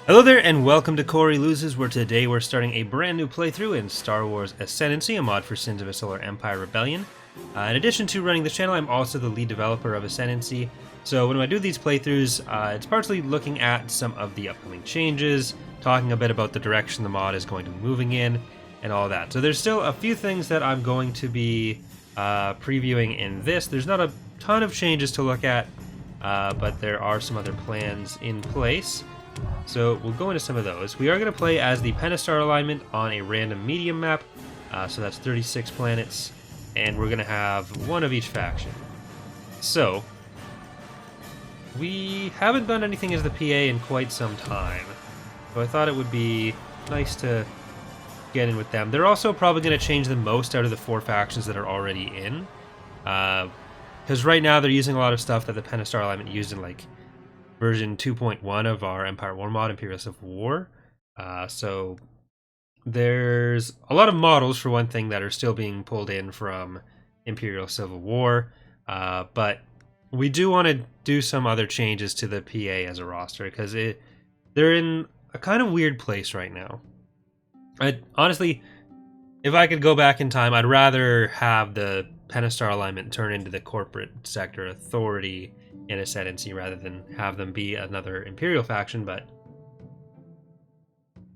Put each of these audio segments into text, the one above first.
Hello there and welcome to Corey Loses, where today we're starting a brand new playthrough in Star Wars Ascendancy, a mod for Sins of a Solar Empire Rebellion. In addition to running this channel, I'm also the lead developer of Ascendancy, so when I do these playthroughs, it's partially looking at some of the upcoming changes, talking a bit about the direction the mod is going to be moving in, and all that. So there's still a few things that I'm going to be previewing in this. There's not a ton of changes to look at, but there are some other plans in place. So we'll go into some of those. We are going to play as the Pentastar alignment on a random medium map, so that's 36 planets, and we're going to have one of each faction. So, we haven't done anything as the PA in quite some time, so I thought it would be nice to get in with them. They're also probably going to change the most out of the four factions that are already in, because right now they're using a lot of stuff that the Pentastar alignment used in like version 2.1 of our Empire War mod, Imperial Civil War. So there's a lot of models, for one thing, that are still being pulled in from Imperial Civil War, but we do want to do some other changes to the PA as a roster, because they're in a kind of weird place right now. Honestly, if I could go back in time, I'd rather have the Pentastar alignment turn into the corporate sector authority in Ascendancy rather than have them be another Imperial faction, but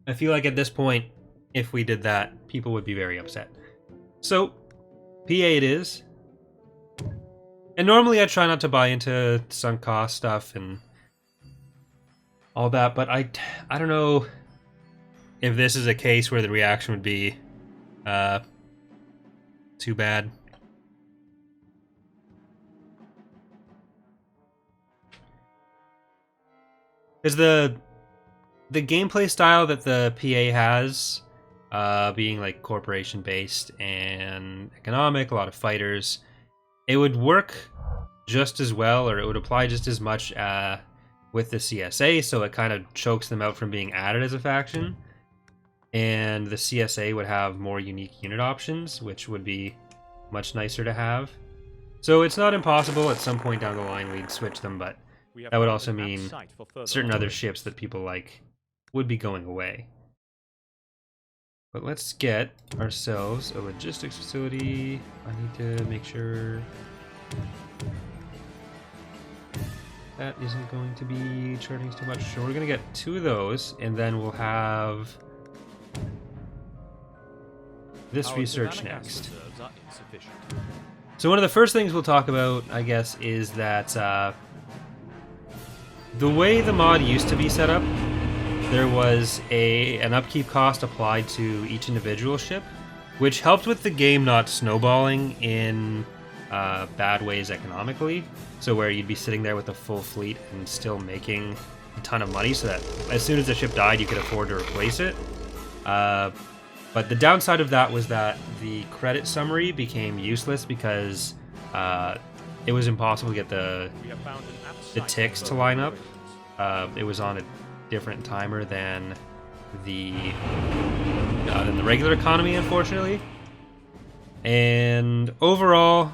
I feel like at this point, if we did that, people would be very upset. So, PA it is. And normally I try not to buy into sunk cost stuff and all that, but I don't know if this is a case where the reaction would be too bad. Because the gameplay style that the PA has, being like corporation based and economic, a lot of fighters, it would work just as well, or it would apply just as much with the CSA, so it kind of chokes them out from being added as a faction. And the CSA would have more unique unit options, which would be much nicer to have. So it's not impossible at some point down the line we'd switch them, but that would also mean certain other ships that people like would be going away. But let's get ourselves a logistics facility. I need to make sure that isn't going to be charging too much. So we're going to get 2 of those, and then we'll have this research next. So one of the first things we'll talk about, I guess, is that the way the mod used to be set up, there was an upkeep cost applied to each individual ship, which helped with the game not snowballing in bad ways economically. So where you'd be sitting there with a full fleet and still making a ton of money, so that as soon as the ship died, you could afford to replace it. But the downside of that was that the credit summary became useless because it was impossible to get the ticks to line up. It was on a different timer than the regular economy, unfortunately. And overall,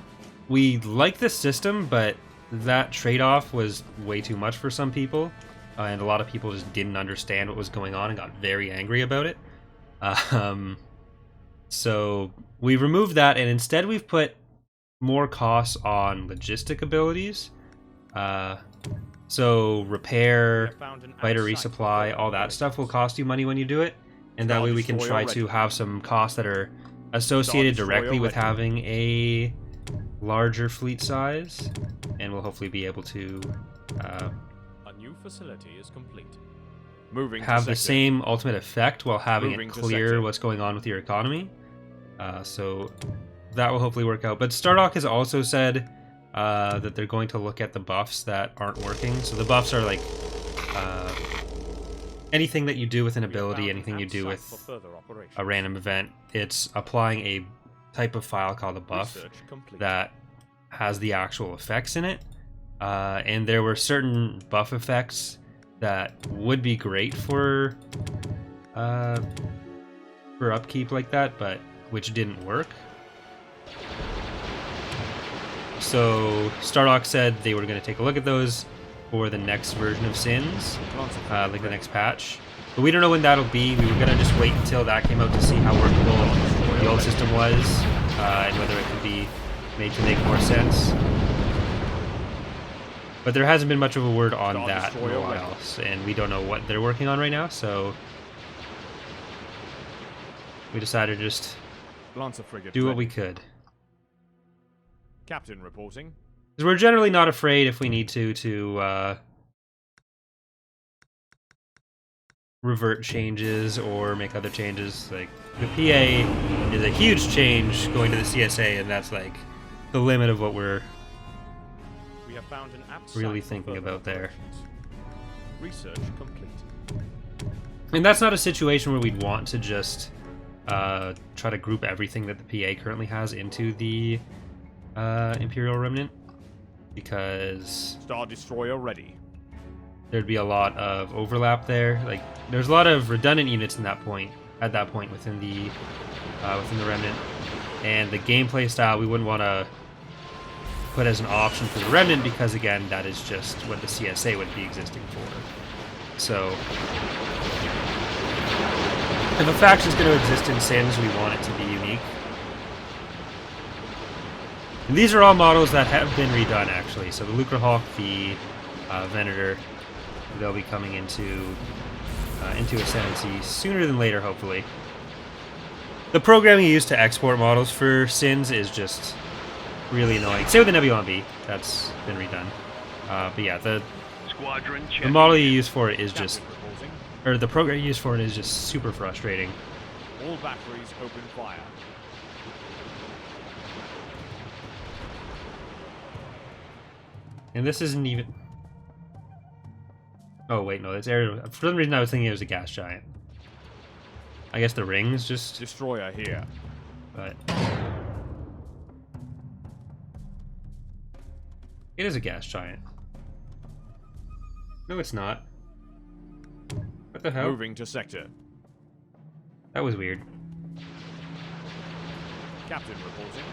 we like this system, but that trade-off was way too much for some people, and a lot of people just didn't understand what was going on and got very angry about it. So we removed that, and instead we've put more costs on logistic abilities. So repair, fighter resupply, all that stuff will cost you money when you do it, and that way we can try to have some costs that are associated directly with having a larger fleet size, and we'll hopefully be able to a new facility is complete. Have the same ultimate effect while having it clear what's going on with your economy. So that will hopefully work out. But Stardock has also said that they're going to look at the buffs that aren't working. So the buffs are like anything that you do with an ability, anything you do with a random event, it's applying a type of file called a buff that has the actual effects in it. And there were certain buff effects that would be great for upkeep like that, but which didn't work. So Stardock said they were going to take a look at those for the next version of Sins, like the next patch. But we don't know when that'll be. We were going to just wait until that came out to see how workable the old system was, and whether it could be made to make more sense. But there hasn't been much of a word on that in a while, and we don't know what they're working on right now, so we decided to just do what we could. Captain reporting. Because we're generally not afraid if we need to revert changes or make other changes. Like, the PA is a huge change going to the CSA, and that's like the limit of what we're Found an apt really thinking about there. Research complete. And that's not a situation where we'd want to just try to group everything that the PA currently has into the Imperial Remnant, because Star Destroyer ready. There'd be a lot of overlap there. Like, there's a lot of redundant units at that point within the Remnant, and the gameplay style we wouldn't want to put as an option for the Remnant, because again, that is just what the CSA would be existing for. So if a faction's going to exist in Sims, we want it to be unique. And these are all models that have been redone, actually. So the Lucrehawk, the Venator, they'll be coming into Ascendancy sooner than later, hopefully. The programming used to export models for Sins is just really annoying. Same with the Nebulon V. That's been redone. But yeah, the model you use for it is just... Or the program you use for it is just super frustrating. All batteries open fire. And this isn't even... Oh, wait, no, it's air... For some reason I was thinking it was a gas giant. I guess the rings just... Destroyer here. But... It is a gas giant. No, it's not. What the hell? Moving to sector. That was weird. Captain reporting.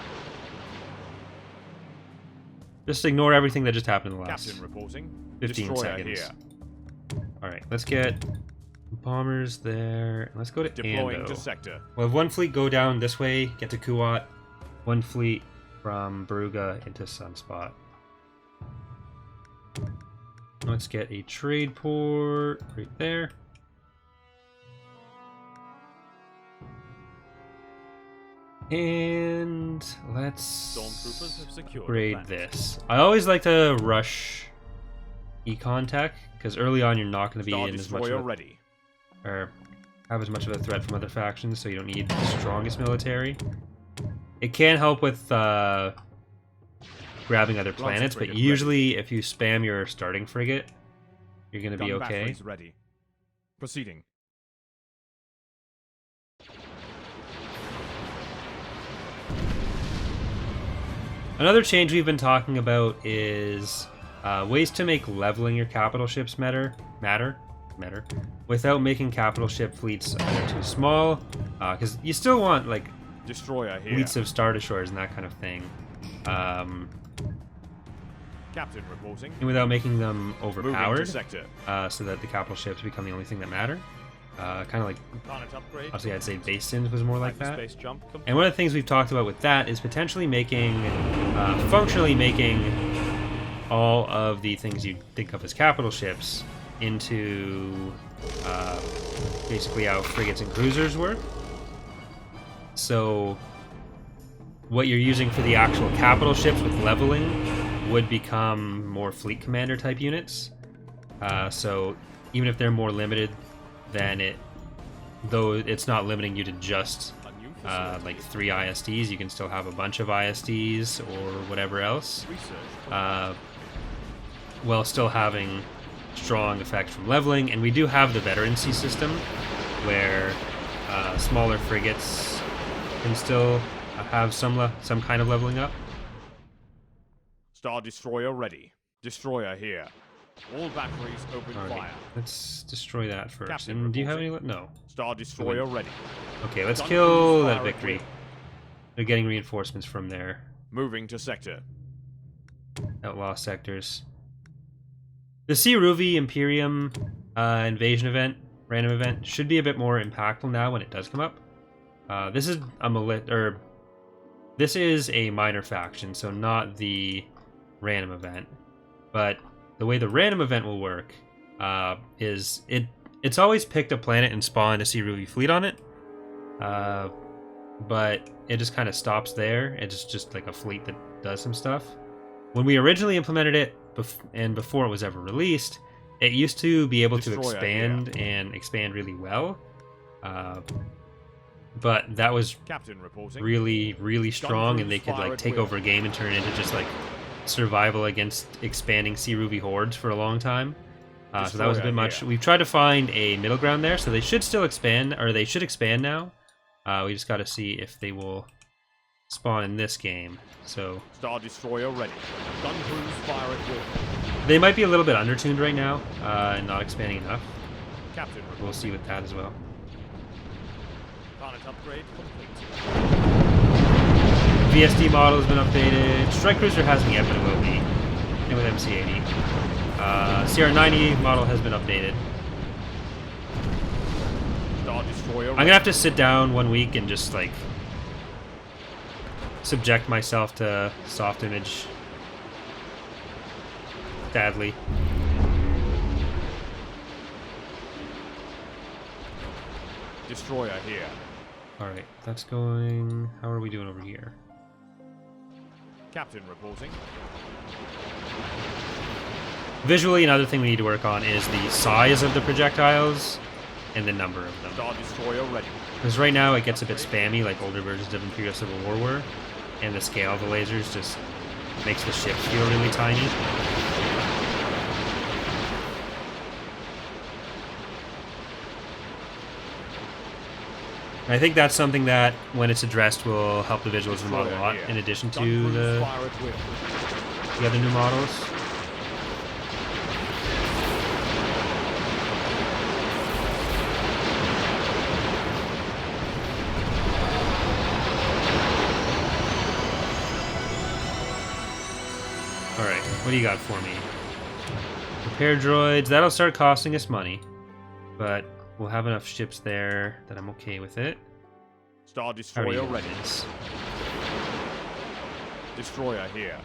Just ignore everything that just happened in the last Captain reporting. 15 Destroyer seconds. Here. Alright, let's get bombers there. Let's go to Deploying Ando. to sector. We'll have one fleet go down this way, get to Kuat. One fleet from Baruga into Sunspot. Let's get a trade port right there. And let's Stormtroopers have secured upgrade the planet. this. I always like to rush econ tech, because early on you're not going to be Star in as much Destroyer of a, ready. or have as much of a threat from other factions, so you don't need the strongest military. It can help with grabbing other planets, but usually if you spam your starting frigate, you're going to be Gun okay. batteries ready. Proceeding. Another change we've been talking about is ways to make leveling your capital ships matter, without making capital ship fleets either too small, because you still want like Destroyer here. fleets of Star Destroyers and that kind of thing, Captain reporting. and without making them Moving to overpowered, sector. so that the capital ships become the only thing that matter. Kind of like, Planet upgrade. obviously I'd say Base Sims was more like that. Hyperspace jump complete. And one of the things we've talked about with that is potentially making, functionally making all of the things you think of as capital ships into basically how frigates and cruisers work. So what you're using for the actual capital ships with leveling would become more fleet commander type units. So even if they're more limited, then though it's not limiting you to just like 3 ISDs, you can still have a bunch of ISDs or whatever else, while still having strong effect from leveling. And we do have the veterancy system, where smaller frigates can still have some kind of leveling up. Star Destroyer ready. Destroyer here. All batteries open Alright, fire. let's destroy that first. Captain And do you have any? reporting. No. Star Destroyer ready. Okay, let's Gun kill crews that fire at victory. will. They're getting reinforcements from their Moving to sector. outlaw sectors. The C. Ruvi Imperium invasion event random event should be a bit more impactful now when it does come up. This is this is a minor faction, so not the random event. But the way the random event will work is it's always picked a planet and spawned a Sea Ruby fleet on it. But it just kind of stops there. It's just like a fleet that does some stuff. When we originally implemented it, and before it was ever released, it used to be able to expand and expand really well. But that was really, really strong, and they could like take over a game and turn it into just like survival against expanding Sea Ruby hordes for a long time. So that was a bit much. We've tried to find a middle ground there, so they should still expand, or they should expand now. We just got to see if they will spawn in this game. So Star Destroyer ready. Gun crews fire at will. They might be a little bit undertuned right now, and not expanding enough. Captain, we'll see with that as well. Planet upgrade complete. VSD model has been updated. Strike Cruiser hasn't yet, but it will be. And with MC-80. CR-90 model has been updated. Star Destroyer I'm gonna have to sit down 1 week and just like subject myself to soft image. Sadly. Destroyer here. Alright, that's going... How are we doing over here? Captain reporting. Visually, another thing we need to work on is the size of the projectiles and the number of them. Star Destroyer ready. Because right now it gets a bit spammy, like older versions of Imperial Civil War were, and the scale of the lasers just makes the ships feel really tiny. I think that's something that, when it's addressed, will help the visuals of the model a lot, in addition to the other new models. Alright, what do you got for me? Repair droids, that'll start costing us money, but we'll have enough ships there that I'm okay with it. Star Destroyer ready. Destroyer here.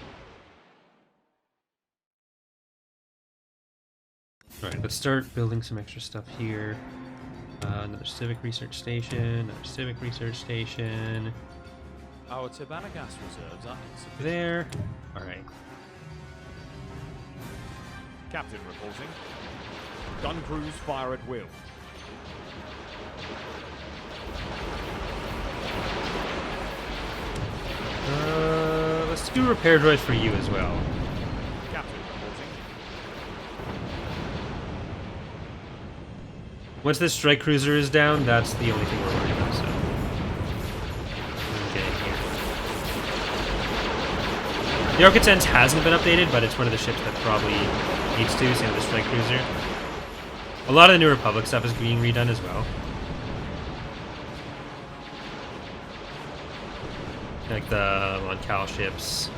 Alright, let's start building some extra stuff here. Another civic research station, another civic research station. Our Tabana gas reserves are insufficient. There. Alright. Captain reporting. Gun crews fire at will. Let's do repair droids for you as well. Captain reporting. Once this strike cruiser is down, that's the only thing we're worried about, so. Okay, here. The Architect hasn't been updated, but it's one of the ships that probably needs to, same with the strike cruiser. A lot of the New Republic stuff is being redone as well. Like the Moncal ships.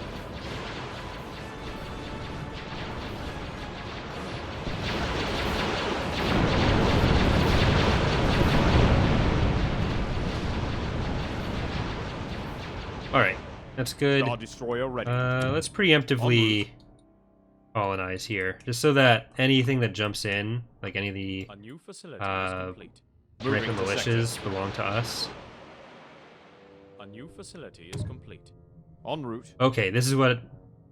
Alright, that's good. Star Destroyer ready. Let's preemptively colonize here, just so that anything that jumps in, like any of the A new facility is complete. random militias, belong to us. A new facility is complete. En route. Okay, this is what.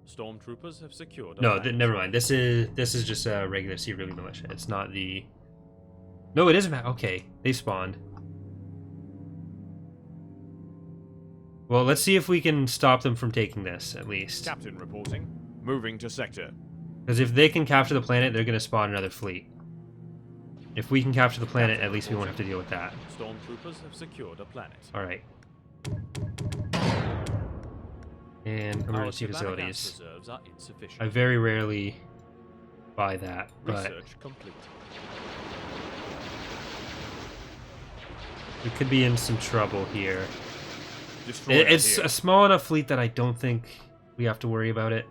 Stormtroopers have secured. No, never mind. This is just a regular Sea Ruby militia. It's not the. No, it isn't. Okay, they spawned. Well, let's see if we can stop them from taking this, at least. Captain reporting. Moving to sector. Because if they can capture the planet, they're going to spawn another fleet. If we can capture the planet, at least we won't have to deal with that. Stormtroopers have secured a planet. Alright. And emergency facilities. Reserves are insufficient. I very rarely buy that, but Research complete. we could be in some trouble here. Destroyer It's here. a small enough fleet that I don't think we have to worry about it.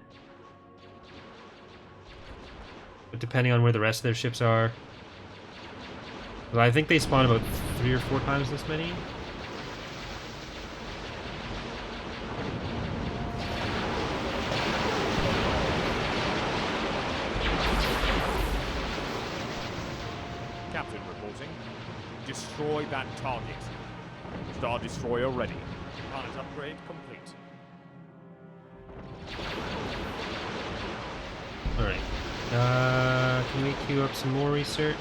But depending on where the rest of their ships are. Well, I think they spawn about 3 or 4 times this many. Captain reporting. Destroy that target. Star Destroyer ready. Planet upgrade complete. Alright. Can we queue up some more research?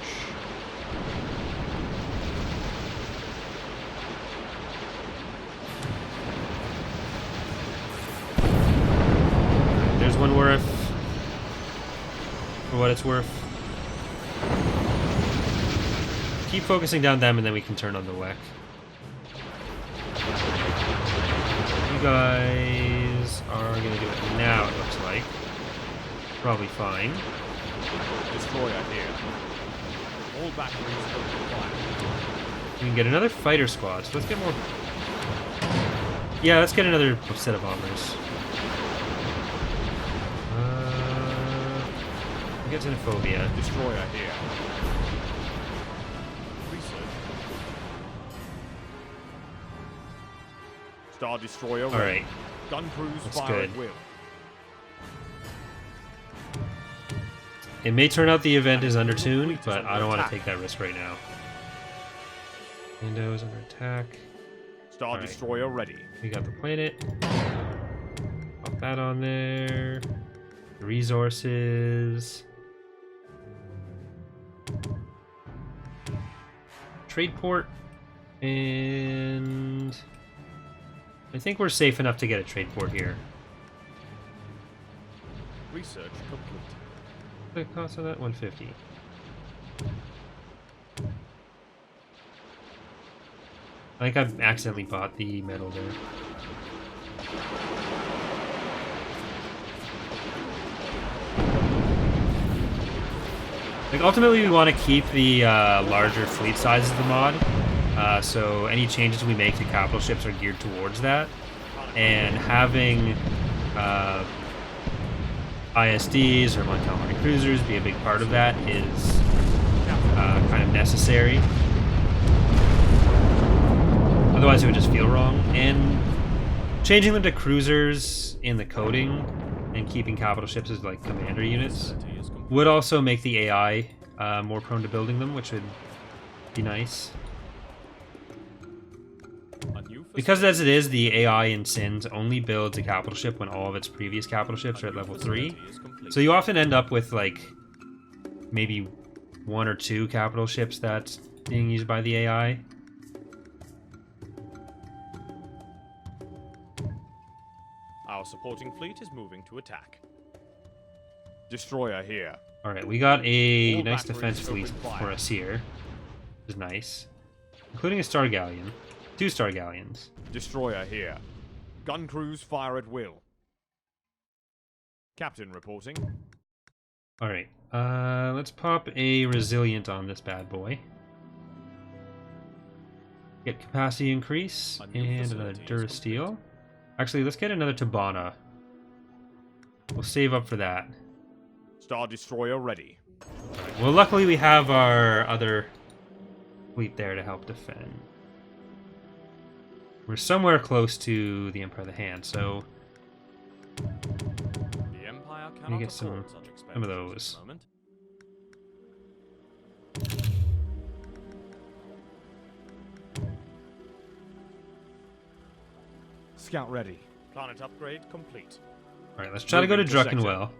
There's one worth. For what it's worth. Keep focusing down them and then we can turn on the WEC. You guys are gonna do it now, it looks like. Probably fine. Destroyer here. All batteries open fire. We can get another fighter squad, so let's get more. Yeah, let's get another set of bombers. We get xenophobia. Destroyer here. Research. Star Destroyer ready. Alright, Gun crews that's fire good. at will. It may turn out the event is undertuned, but I don't want to take that risk right now. Windows under attack. Star Alright. Destroyer ready. We got the planet. Pop that on there. Resources. Trade port. And I think we're safe enough to get a trade port here. Research complete. What the cost of that? 150. I think I've accidentally bought the metal there. Like ultimately, we want to keep the larger fleet sizes of the mod. So any changes we make to capital ships are geared towards that, and having ISDs or Montgomery cruisers be a big part of that is kind of necessary. Otherwise, it would just feel wrong. And changing them to cruisers in the coding and keeping capital ships as like commander units would also make the AI more prone to building them, which would be nice. Because as it is, the AI in Sins only builds a capital ship when all of its previous capital ships are at level 3. So you often end up with like maybe 1 or 2 capital ships that's being used by the AI. Our supporting fleet is moving to attack. Destroyer here. Alright, we got a All nice batteries defense fleet open fire. for us here. Which is nice. Including a Star Galleon. 2 Star Galleons. Destroyer here. Gun crews fire at will. Captain reporting. Alright, let's pop a Resilient on this bad boy. Get capacity increase A new and another facility is Durasteel. Actually, let's get another Tabana. We'll save up for that. Star Destroyer ready. Alright, well, luckily we have our other fleet there to help defend. We're somewhere close to the Empire of the Hand, so The Empire cannot get some afford such of expenditures at those. the moment. Scout ready. Planet upgrade complete. alright, let's try to go to Moving to sector. Druckenwell.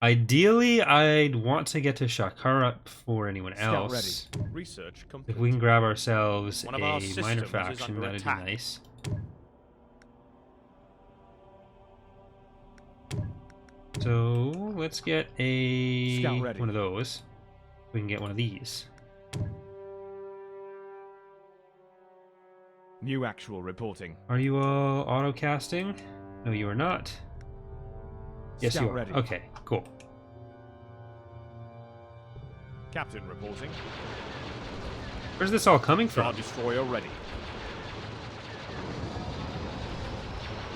Ideally, I'd want to get to Shakara before anyone Scout else. Research complete. If we can grab ourselves One of our a systems minor is faction, under that'd attack. be nice. So let's get a Scout ready. one of those. We can get one of these. New actual reporting. Are you all auto casting? No, you are not. Yes, Scout you are. ready. Okay, cool. Captain reporting. Where's this all coming Star from? Destroyer ready.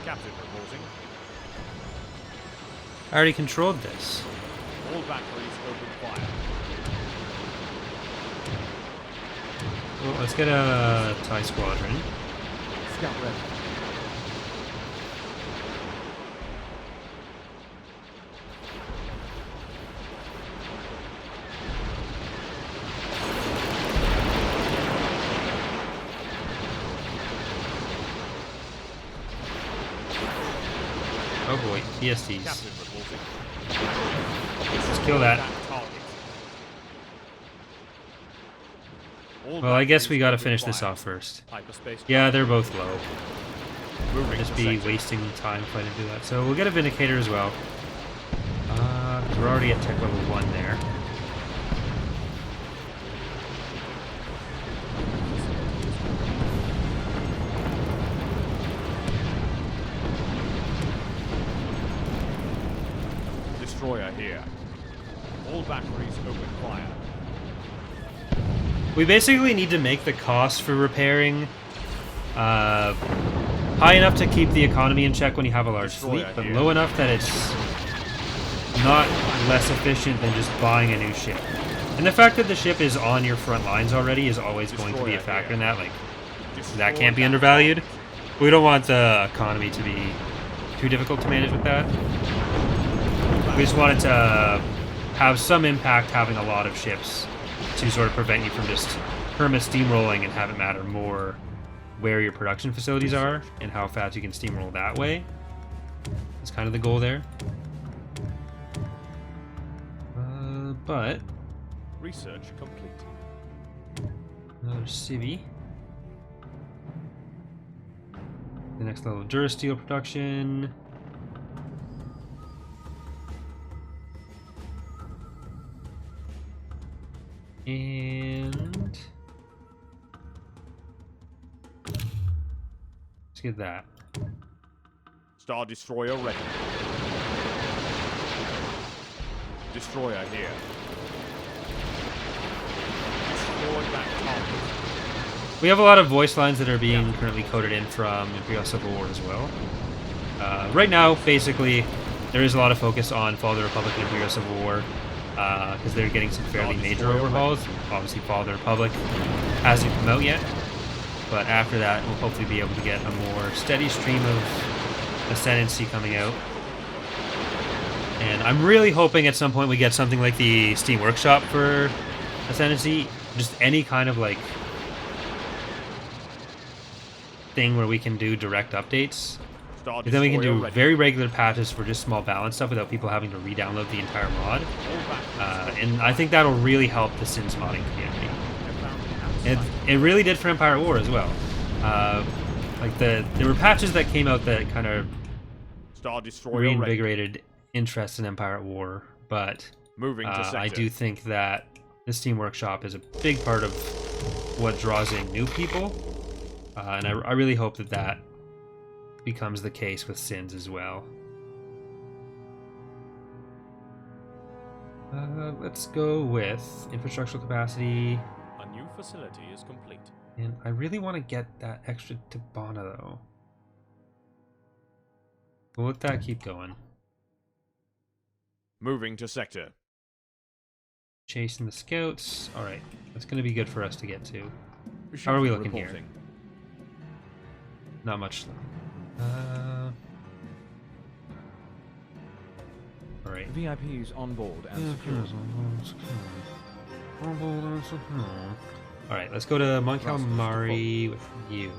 Captain reporting. I already controlled this. All batteries open fire. Well, let's get a TIE squadron. Scout ready. Oh boy, PSTs. Captain reporting. Let's kill that. Target. All Well, I guess batteries we gotta open finish this fire. off first. Hyperspace Yeah, they're both low. moving Just to be sector. wasting time fighting through that. So we'll get a Vindicator as well. 'Cause we're already at tech level 1 there. Destroyer here. All batteries open fire. We basically need to make the cost for repairing high enough to keep the economy in check when you have a large Destroyer fleet, but here. low enough that it's not less efficient than just buying a new ship. And the fact that the ship is on your front lines already is always going to be a Destroyer factor here. in that. Like, Destroy that can't be that undervalued. target. We don't want the economy to be too difficult to manage with that. We just want it to have some impact having a lot of ships to sort of prevent you from just perma steamrolling and have it matter more where your production facilities are and how fast you can steamroll that way. That's kind of the goal there. But Research complete. another civvy. The next level of Durasteel production. And let's get that. Star Destroyer ready. Destroyer here. Destroy that target. We have a lot of voice lines that are being currently coded in from Imperial Civil War as well. Right now, basically, there is a lot of focus on Fall of the Republic and Imperial Civil War because they're getting some fairly major overhauls. Obviously, Fall of the Republic hasn't come out yet, but after that, we'll hopefully be able to get a more steady stream of Ascendancy coming out. And I'm really hoping at some point we get something like the Steam Workshop for Ascendancy, just any kind of like thing where we can do direct updates. Star And then we can Destroyer do ready. very regular patches for just small balance stuff without people having to re-download the entire mod. All batteries And I think that'll really help the Sims modding community. have found an It, outside. it really did for Empire at War as well. Like there were patches that came out that kind of Star Destroyer ready. reinvigorated interest in Empire at War, but Moving to sector. I do think that the Steam Workshop is a big part of what draws in new people, and I really hope that that becomes the case with Sins as well. Let's go with infrastructural capacity, A new facility is complete. and I really want to get that extra Tabana though. We'll let that keep going. Moving to sector. Chasing the scouts. All right, that's going to be good for us to get to. How are we looking here? Reporting. Not much. All right. VIPs on board and secure. All right, let's go to Mon Calamari with you.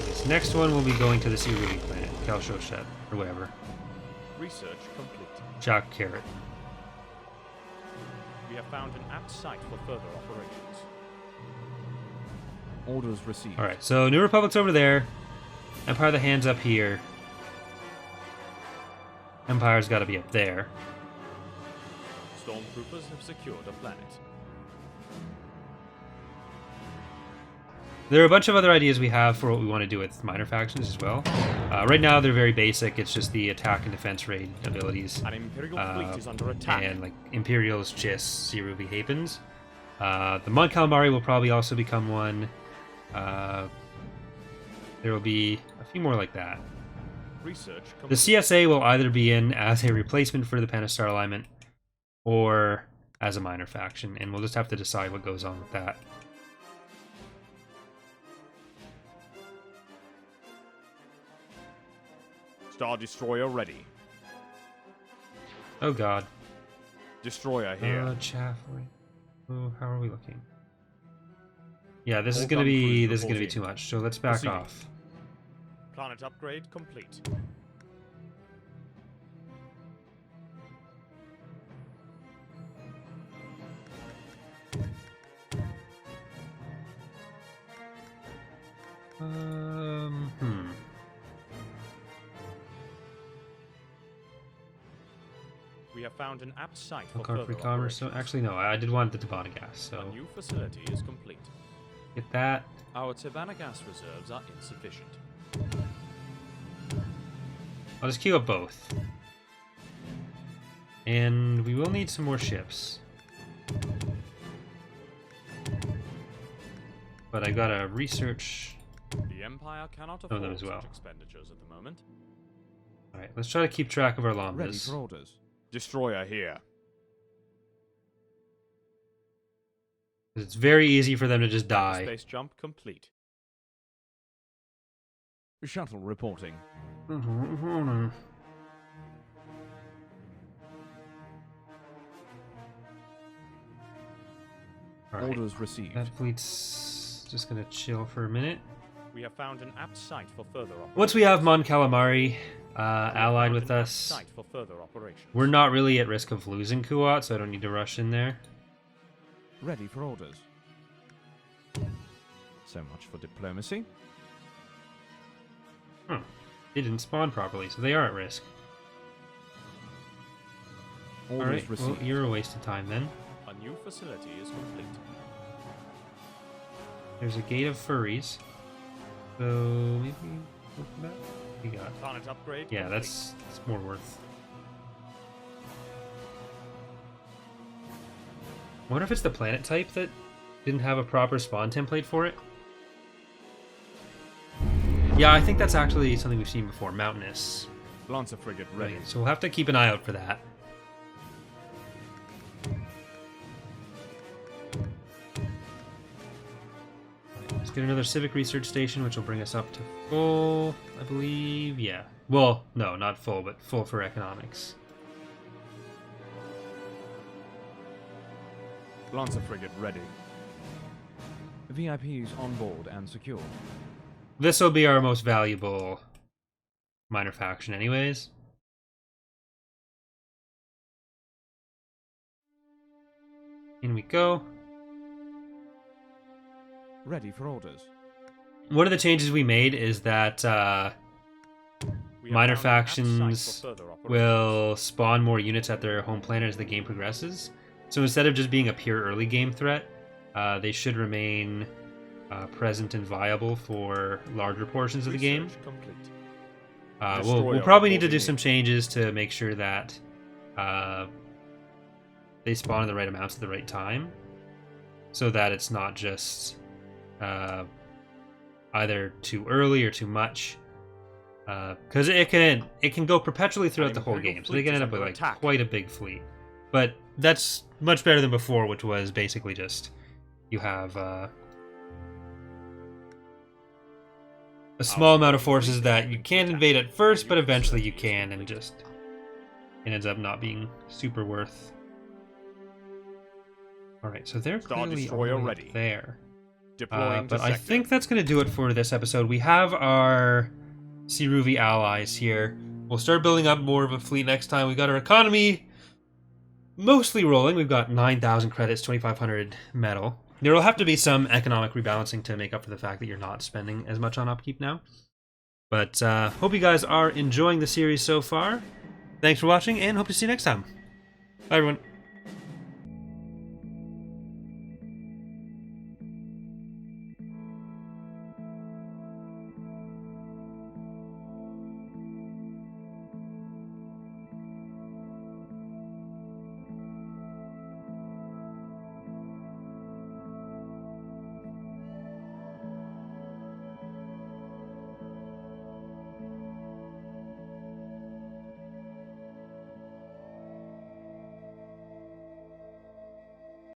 This next one will be going to the Sea Ruby planet, Kalshoshet, or whatever. Research complete. Jack Carrot. We have found an apt site for further operations. Orders received. All right, so New Republic's over there. Empire of the Hand's up here. Empire's got to be up there. Stormtroopers have secured a planet. There are a bunch of other ideas we have for what we want to do with minor factions as well. Right now, they're very basic. It's just the attack and defense raid abilities. An Imperial fleet is under attack. And like Imperials, Chiss, Sea Ruby, Hapens. The Mon Calamari will probably also become one. There will be a few more like that. Research The complete. CSA will either be in as a replacement for the Pentastar alignment or as a minor faction, and we'll just have to decide what goes on with that. Star Destroyer ready. Oh god. Destroyer here. Chaff. Oh, how are we looking? Yeah, this is All gonna gun be crews too reporting. much. So let's back Proceeding. off. Planet upgrade complete. Hmm. We have found an apt site for Concrete further commerce. So operations. actually, no, I did want the Tabana gas. A So new facility is complete. get that. Our Tabana gas reserves are insufficient. I'll just queue up both. And we will need some more ships. But I gotta research. The Empire cannot them afford as well. such expenditures at the moment. Alright, let's try to keep track of our Ready lambdas. for orders. Destroyer here. It's very easy for them to just die. Space jump complete. Shuttle reporting. Alright, Orders received. that fleet's just gonna chill for a minute. We have found an apt site for further operations. Once we have Mon Calamari We have allied found with an apt us, site for further operations. we're not really at risk of losing Kuat, so I don't need to rush in there. Ready for orders. So much for diplomacy. They didn't spawn properly, so they are at risk. Orders Alright, well, received. you're a waste of time then. A new facility is complete. There's a gate of furries. So maybe look at that. We got. Planet upgrade Yeah, complete. that's more worth. I wonder if it's the planet type that didn't have a proper spawn template for it. Yeah, I think that's actually something we've seen before. Mountainous. Lancer frigate ready. Right, so we'll have to keep an eye out for that. Let's get another civic research station, which will bring us up to full, I believe. Yeah. Well, no, not full, but full for economics. Lancer frigate ready. VIPs on board and secure. This will be our most valuable minor faction anyways. In we go. Ready for orders. One of the changes we made is that We have minor found an apt site for factions further operations. will spawn more units at their home planet as the game progresses. So instead of just being a pure early game threat, they should remain present and viable for larger portions of the game. Research complete. We'll Destroyer probably need to do reporting some changes to make sure that they spawn in the right amounts at the right time, so that it's not just either too early or too much. Because it can go perpetually throughout An the whole Imperial game, so they fleet can is end up with under like attack. quite a big fleet. But that's much better than before, which was basically just you have a small amount of forces that you can't invade at first, but eventually you can, and just it ends up not being super worth. All right, so they're Star clearly Destroyer all the way ready. up there. Deploying to But I sector. think that's going to do it for this episode. We have our Siruvi allies here. We'll start building up more of a fleet next time. We've got our economy mostly rolling. We've got 9,000 credits, 2,500 metal. There will have to be some economic rebalancing to make up for the fact that you're not spending as much on upkeep now. But hope you guys are enjoying the series so far. Thanks for watching, and hope to see you next time. Bye, everyone.